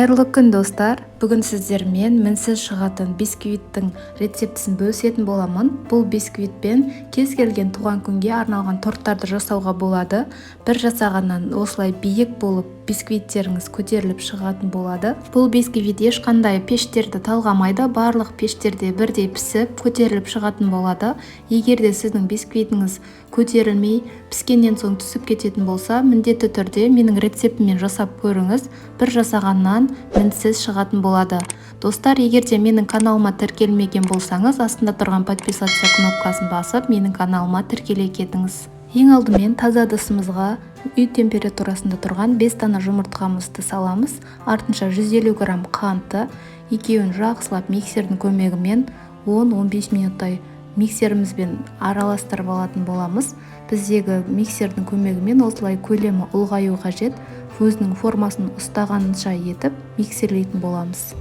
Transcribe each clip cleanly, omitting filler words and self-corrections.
Қайырлы күн достар. Бүгін сіздермен мінсіз шығатын бисквиттің рецептісін бөлісетін боламын. Бұл бисквитпен кез келген туған күнге арналған торттарды жасауға болады. Бір жасағаннан осылай биік болып бисквиттеріңіз көтеріліп шығатын болады. Бұл бисквит ешқандай пештерді талғамайды, барлық пештерде бірдей пісіп көтеріліп шығатын болады. Егер де сіздің бисквитіңіз көтерілмей піскеннен соң түсіп кететін болса, міндетті түрде менің рецептіммен жасап көріңіз. Бір жасағаннан мінсіз шығатын болады. Достар, егер де менің каналыма тіркелмеген болсаңыз, астында тұрған подписаться кнопкасын басып, менің каналыма тіркеле кетіңіз. Ең алдымен таза ыдысымызға үй температурасында тұрған 5 дана жұмыртқамызды саламыз. Артынша 150 грамм қантты, екеуін жақсылап миксердің көмегімен 10-15 минуттай миксерімізбен араластырып алатын боламыз. Біздегі миксердің көмегімен осылай көлемі ұлғаю қажет. Өзінің формасын ұстағанынша етіп миксерлейтін боламыз.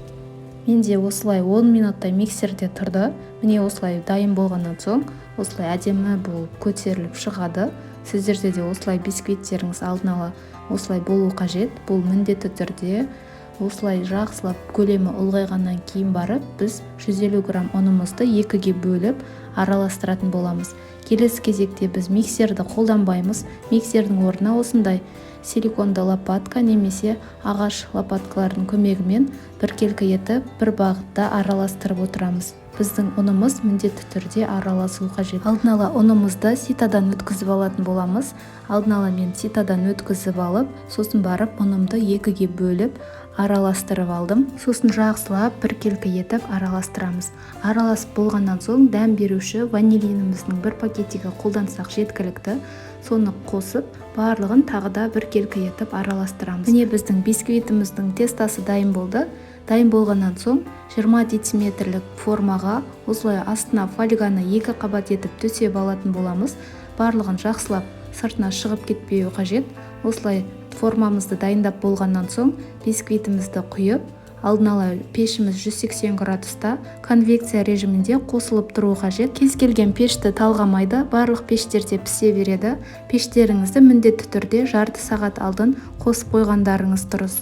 Менде осылай 10 минуттай миксерде тұрды. Міне осылай дайын болғаннан соң осылай әдемі болып көтеріліп шығады. Сіздерде де осылай бисквиттеріңіз алдын ала осылай болу қажет. Бұл міндетті түрде осылай жақсылап көлемі ұлғайғаннан кейін барып, біз 150 грамм ұнымызды екіге бөліп араластыратын боламыз. Келесі кезекте біз миксерді қолданбаймыз. Миксердің орнына осындай силиконды лопатка немесе ағаш лопаткалардың көмегімен біркелкі етіп бір бағытта араластырып отырамыз. Біздің ұнымыз міндетті түрде араласу қажет. Алдын ала ұнымызды ситадан өткізіп алатын боламыз. Алдын ала мен ситадан өткізіп алып, сосын барып ұнымды екіге бөліп араластырып алдым. Сосын жақсылап біркелкі етіп араластырамыз. Араласып болғаннан соң дәм беруші ванилиніміздің бір пакетигі қолдансақ жеткілікті. Соны қосып, барлығын тағы да біркелкі етіп араластырамыз. Міне біздің бисквитіміздің тестасы дайын болды. Дайын болғаннан соң 20 дециметрлік формаға осылай астына фольганы 2 қабат етіп төсеп алатын боламыз. Барлығын жақсылап сыртына шығып кетпеуі қажет. Осылай формамызды дайындап болғаннан соң бисквитімізді құйып, алдын ала пешіміз 180 градуста конвекция режимінде қосылып тұру қажет. Кез келген пешті талғамайды, барлық пештерде пісе береді. Пештеріңізді міндетті түрде жарты сағат алдын қосып қойғандарыңыз дұрыс.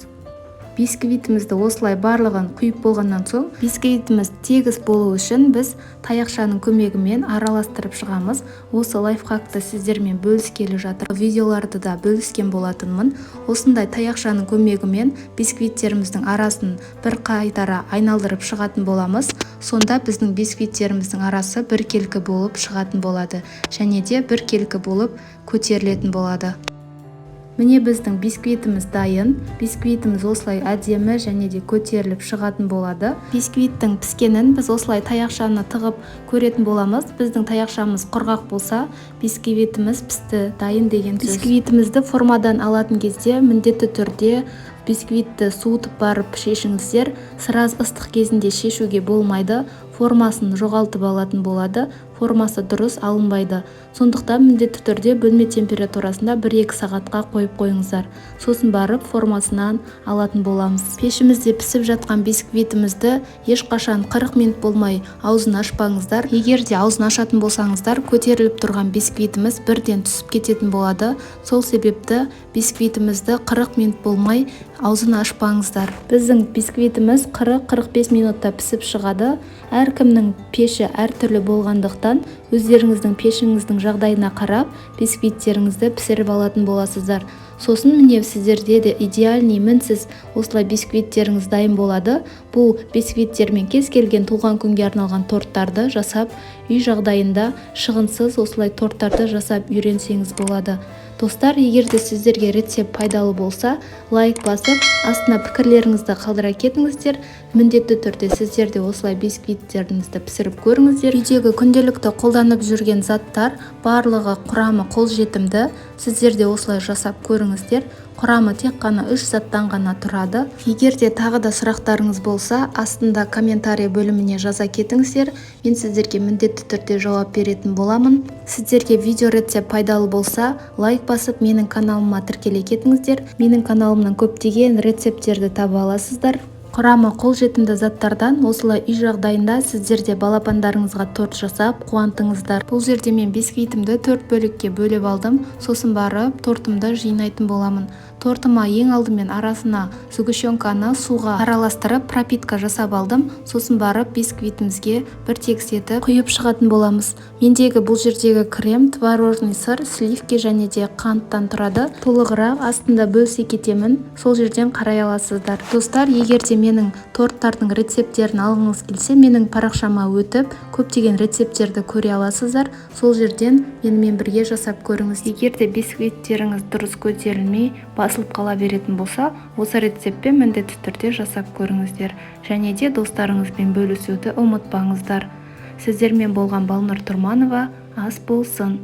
Бисквитімізді осылай барлығын құйып болғаннан соң, бисквитіміз тегіс болу үшін біз таяқшаның көмегімен араластырып шығамыз. Осы лайфхакты сіздермен бөліскелі жатыр. Видеоларды да бөліскен болатынмын. Осындай таяқшаның көмегімен бисквиттеріміздің арасын бір қайтара айналдырып шығатын боламыз. Сонда біздің бисквиттеріміздің арасы біркелкі болып шығатын болады. Және де біркелкі болып көтерілетін болады. Міне біздің бисквитіміз дайын. Бисквитіміз осылай әдемі және де көтеріліп шығатын болады. Бисквиттің піскенін біз осылай таяқшаны тығып көретін боламыз. Біздің таяқшамыз құрғақ болса, бисквитіміз пісті, дайын деген сөз. Бисквитімізді формадан алатын кезде міндетті түрде бисквитті суытып барып шешіңіздер. Сыраз ыстық кезінде шешуге болмайды. Формасын жоғалтып алатын болады. Формасы дұрыс алынбайды. Сондықтан міндетті түрде бөлме температурасында 1-2 сағатқа қойып қойыңыздар. Сосын барып формасынан алатын боламыз. Пешімізде пісіп жатқан бисквитімізді ешқашан 40 минут болмай аузын ашпаңыздар. Егер де аузын ашатын болсаңыздар, көтеріліп тұрған бисквитіміз бірден түсіп кететін болады. Сол себепті бисквитімізді 40 минут болмай аузын ашпаңыздар. Біздің бисквитіміз 40-45 минутта пісіп шығады. Әркімнің пеші әртүрлі болғандықтан өздеріңіздің пешіңіздің жағдайына қарап бисквиттеріңізді пісіріп алатын боласыздар. Сосын міне сіздерде де идеальный мінсіз осылай бисквиттеріңіз дайын болады. Бұл бисквиттермен кез келген туған күнге арналған торттарды жасап, үй жағдайында шығынсыз осылай торттарды жасап үйренсеңіз болады. Достар, егер де сіздерге рецепт пайдалы болса, лайк басып, астына пікірлеріңізді қалдыра кетіңіздер. Міндетті түрде сіздер де осылай бисквиттеріңізді пісіріп көріңіздер. Үйдегі күнделікті қолданып жүрген заттар барлығы құрамы қолжетімді. Сіздер де осылай жасап көріңіздер. Құрамы тек қана 3 заттан ғана тұрады. Егер де тағы да сұрақтарыңыз болса, астында комментарий бөліміне жаза кетіңіздер. Мен сіздерге міндетті түрде жауап беретін боламын. Сіздерге видео рецепт пайдалы болса, лайк басып, менің каналыма тіркеле кетіңіздер. Менің каналымнан көптеген рецепттерді таба аласыздар. Құрамы қолжетімді заттардан осылай үй жағдайында сіздерде балапандарыңызға торт жасап қуантыңыздар. Бұл жерде мен бисквитімді 4 бөлікке бөліп алдым. Сосын барып тортымды жинайтын боламын. Тортыма ең алдымен арасына сгущенканы суға араластырып пропитка жасап алдым. Сосын барып бисквитімізге бір тегіс етіп құйып шығатын боламыз. Мендегі бұл жердегі крем творожный сыр, сливки және де қанттан тұрады. Толығырақ астында бөлісе кетемін, сол жерден қарай аласыздар. Достар, егер де менің торттардың рецепттерін алғыңыз келсе, менің парақшама өтіп көптеген рецепттерді көре аласыздар. Сол жерден менімен бірге жасап көріңіз. Егер де бисквиттеріңіз дұрыс көтерілмей басылып қала беретін болса, осы рецептпен міндетті түрде жасап көріңіздер. Және де достарыңызбен бөлісуді ұмытпаңыздар. Сіздермен болған Балнұр Тұрманова. Ас болсын.